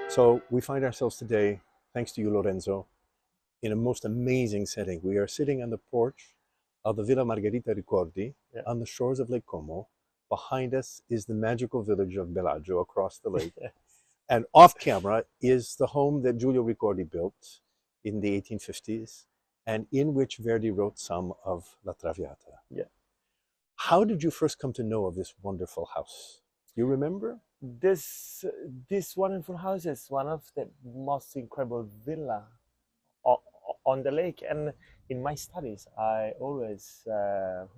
So we find ourselves today, thanks to you, Lorenzo, in a most amazing setting. We are sitting on the porch of the Villa Margherita Ricordi Yeah. on the shores of Lake Como. Behind us is the magical village of Bellagio across the lake. And off camera is the home that Giulio Ricordi built in the 1850s and in which Verdi wrote some of La Traviata. Yeah. How did you first come to know of this wonderful house? You remember? This wonderful house is one of the most incredible villa on the lake. And in my studies, I always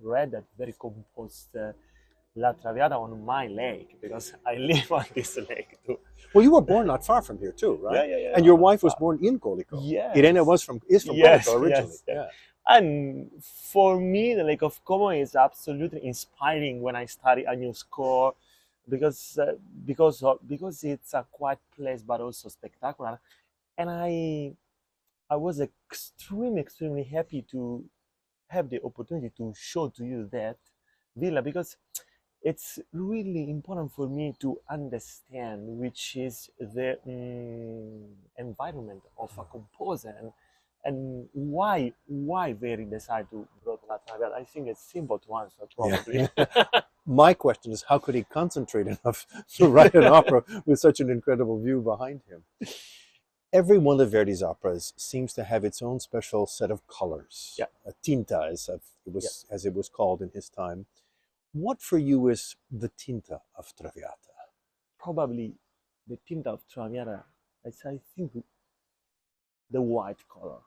read that Verdi composed La Traviata on my lake because I live on this lake too. Well, you were born not far from here too, right? Yeah. And your wife was born in Colico. Yes. Irene is from Yes, Colico originally. yes. Yeah. And for me, the Lake of Como is absolutely inspiring when I study a new score because it's a quiet place but also spectacular. And I was extremely happy to have the opportunity to show to you that villa because it's really important for me to understand which is the environment of a composer and why Verdi decided to write La Traviata. I think it's simple to answer probably. Yeah. My question is, how could he concentrate enough to write an opera with such an incredible view behind him? Every one of Verdi's operas seems to have its own special set of colors. Yeah. A tinta, as it was called in his time. What for you is the tinta of Traviata? Probably the tint of Traviata is, I think, the white color.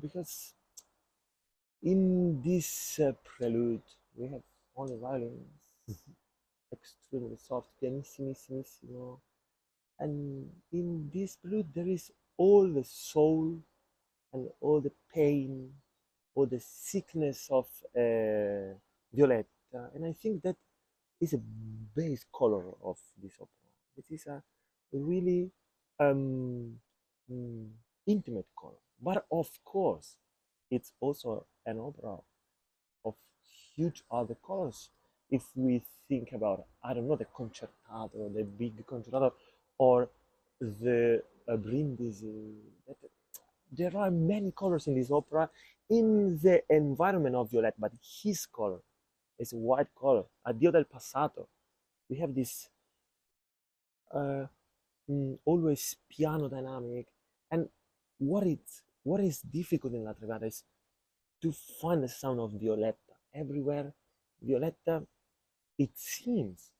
Because in this prelude, we have only violins, extremely soft, pianissimissimo. And in this prelude, there is all the soul and all the pain, all the sickness of Violetta. And I think that is a base color of this opera. It is a really um, intimate color. But of course, it's also an opera of huge other colors. If we think about, I don't know, the concertato, the big concertato, or the Brindisi, there are many colors in this opera in the environment of Violette, but his color is a white color. Addio del passato. We have this always piano dynamic, and what is difficult in La Traviata is to find the sound of Violetta everywhere. Violetta, it seems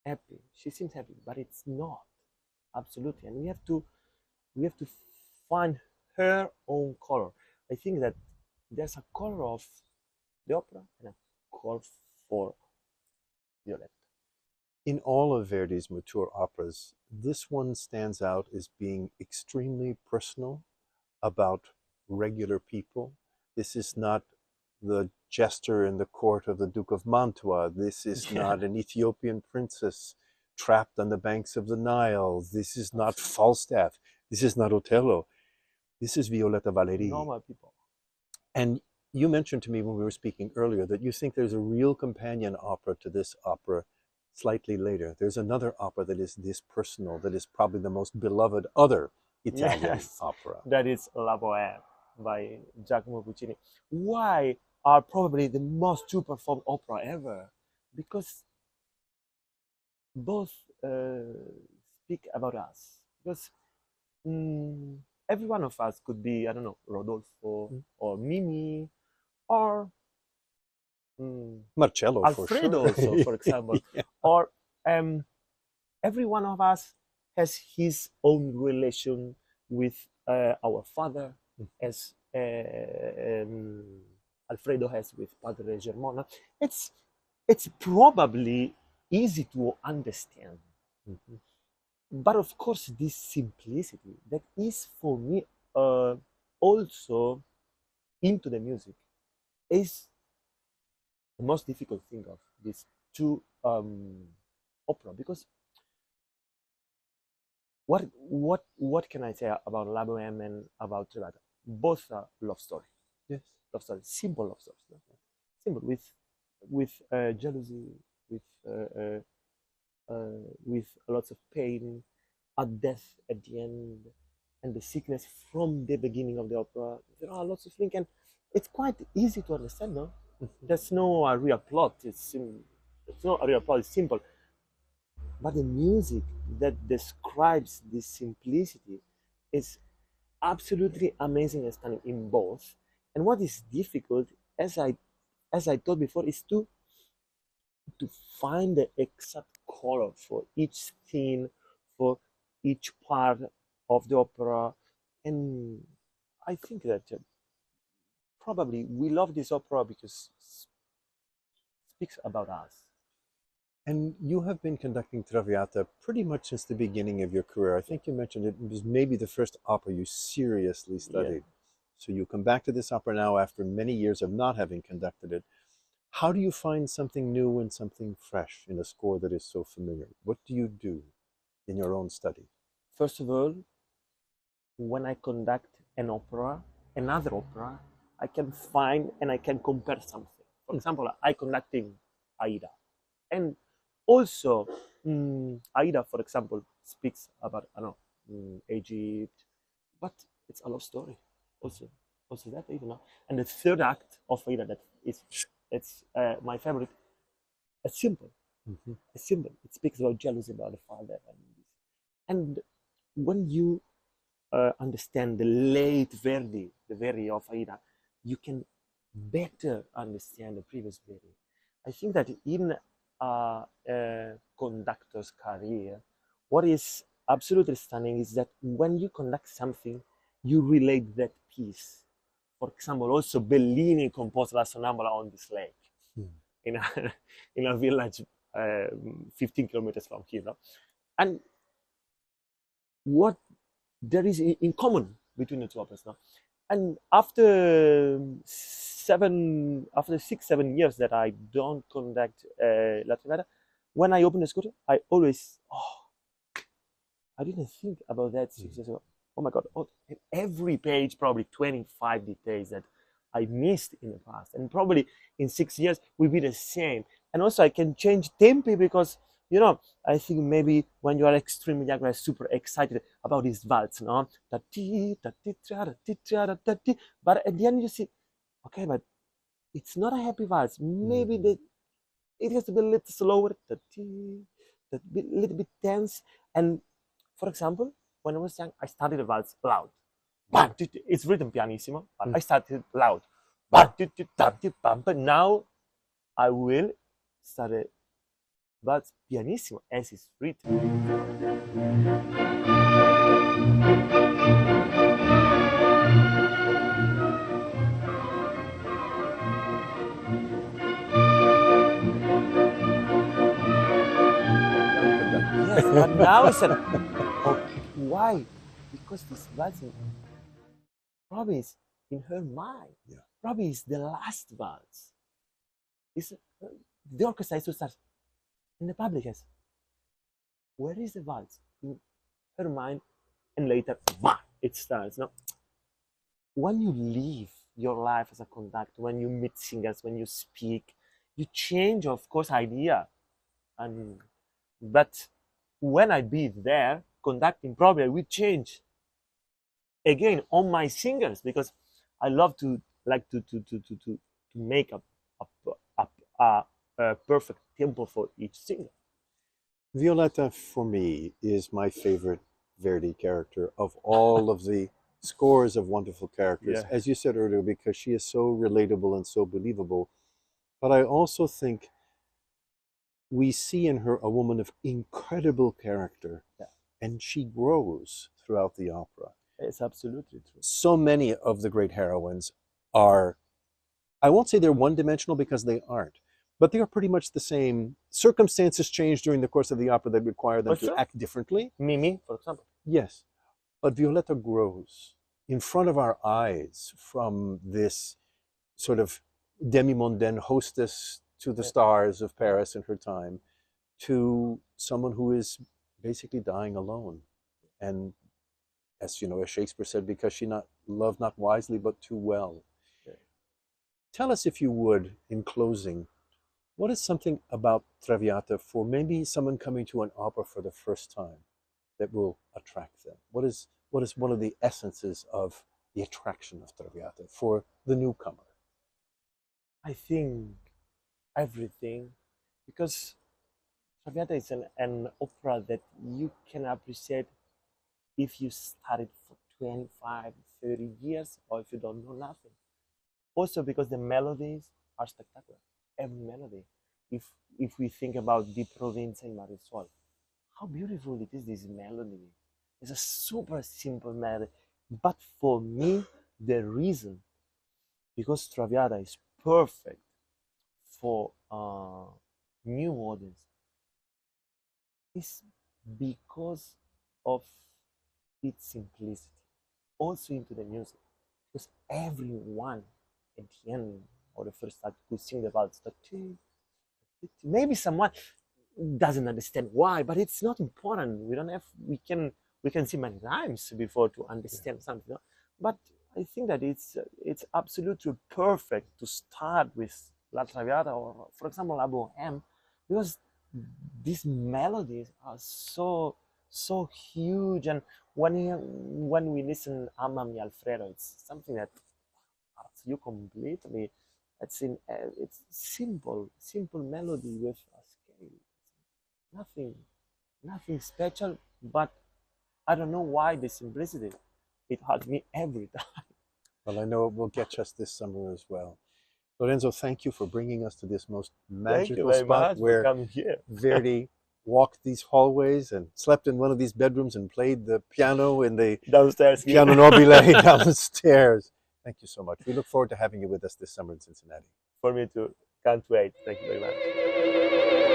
happy. She seems happy, but it's not absolutely. And we have to find her own color. I think that there's a color of the opera and a color for Violetta. In all of Verdi's mature operas, this one stands out as being extremely personal about regular people. This is not the jester in the court of the Duke of Mantua. This is not an Ethiopian princess trapped on the banks of the Nile. This is not Falstaff. This is not Otello. This is Violetta Valerii. Normal people. And you mentioned to me when we were speaking earlier that you think there's a real companion opera to this opera slightly later. There's another opera that is this personal, that is probably the most beloved other Italian opera. That is La Bohème by Giacomo Puccini. Why are probably the most two performed opera ever? Because both speak about us. Because every one of us could be, I don't know, Rodolfo or Mimi or Marcello, Alfredo, for sure. also, for example. Yeah. Or every one of us has his own relation with our father, as Alfredo has with Padre Germano. It's probably easy to understand. But of course, this simplicity that is for me also into the music is the most difficult thing of these two opera, because what can I say about La Bohème and about Traviata? Both are love story. Yes. Love story, simple love stories. No? Simple with jealousy, with lots of pain, a death at the end, and the sickness from the beginning of the opera. There are lots of things, and it's quite easy to understand, no? There's no real plot. It's not a real plot. It's simple. But the music that describes this simplicity is absolutely amazing and stunning in both. And what is difficult, as I told before, is to find the exact color for each scene, for each part of the opera. And I think that probably we love this opera because it speaks about us. And you have been conducting Traviata pretty much since the beginning of your career. I think you mentioned it was maybe the first opera you seriously studied. So you come back to this opera now after many years of not having conducted it. How do you find something new and something fresh in a score that is so familiar? What do you do in your own study? First of all, when I conduct another opera, I can find and I can compare something. For example, I conducting Aida. And also, Aida, for example, speaks about, I don't know, Egypt, but it's a love story. Also that, even know. And the third act of Aida, that is, it's my favorite. It's simple. It's simple. It speaks about jealousy about the father and when you understand the late Verdi, the Verdi of Aida, you can better understand the previous Verdi. I think that in a conductor's career, what is absolutely stunning is that when you conduct something, you relate that piece. For example, also Bellini composed La Sonnambula on this lake in a village 15 kilometers from here. No? And what there is in common between the two operas now. And after 6-7 years that I don't conduct La Traviata, when I open the score, I always, I didn't think about that 6 years ago. Oh my God, every page, probably 25 details that I missed in the past. And probably in 6 years will be the same. And also I can change tempi because, you know, I think maybe when you are extremely young, you are super excited about this waltz, no? But at the end you see, okay, but it's not a happy waltz. Maybe it has to be a little slower, a little bit tense. And for example, when I was young, I started the waltz loud. It's written pianissimo, but I started loud. But now I will start it, but pianissimo as it's written. Yes, but now it's why? Because this waltz probably is in her mind. Yeah. Probably is the last waltz. The orchestra is to start, and the public is, where is the waltz? In her mind, and later, it starts. No? When you live your life as a conductor, when you meet singers, when you speak, you change, of course, idea. But when I be there conducting, probably I will change again on my singers because I love to make a perfect tempo for each singer. Violetta, for me, is my favorite Verdi character of all of the scores of wonderful characters, as you said earlier, because she is so relatable and so believable. But I also think we see in her a woman of incredible character, and she grows throughout the opera. It's absolutely true. So many of the great heroines are, I won't say they're one-dimensional because they aren't, but they are pretty much the same. Circumstances change during the course of the opera that require them to act differently. Mimi, for example. Yes, but Violetta grows in front of our eyes from this sort of demi-mondaine hostess to the stars of Paris in her time to someone who is basically dying alone. And as you know, as Shakespeare said, because she loved not wisely but too well. Tell us, if you would, in closing, what is something about Traviata for maybe someone coming to an opera for the first time that will attract them? What is one of the essences of the attraction of Traviata for the newcomer? I think everything, because Traviata is an opera that you can appreciate if you studied for 25, 30 years, or if you don't know nothing. Also because the melodies are spectacular. Every melody. If we think about Di Provincia in Marisol, how beautiful it is, this melody. It's a super simple melody. But for me, the reason, because Traviata is perfect for new audience, is because of its simplicity. Also into the music. Because everyone at the end or the first act could sing the waltz. Maybe someone doesn't understand why, but it's not important. We don't have. We can see many rhymes before to understand something. No? But I think that it's absolutely perfect to start with La Traviata or, for example, La Bohème, because these melodies are so huge, and when we listen Amami Alfredo, it's something that hurts you completely. It's simple melody with a scale. Nothing special, but I don't know why the simplicity. It hurts me every time. Well, I know it will get us this summer as well. Lorenzo, thank you for bringing us to this most magical spot where Verdi walked these hallways and slept in one of these bedrooms and played the piano in the downstairs piano nobile downstairs. Thank you so much. We look forward to having you with us this summer in Cincinnati. For me too. Can't wait. Thank you very much.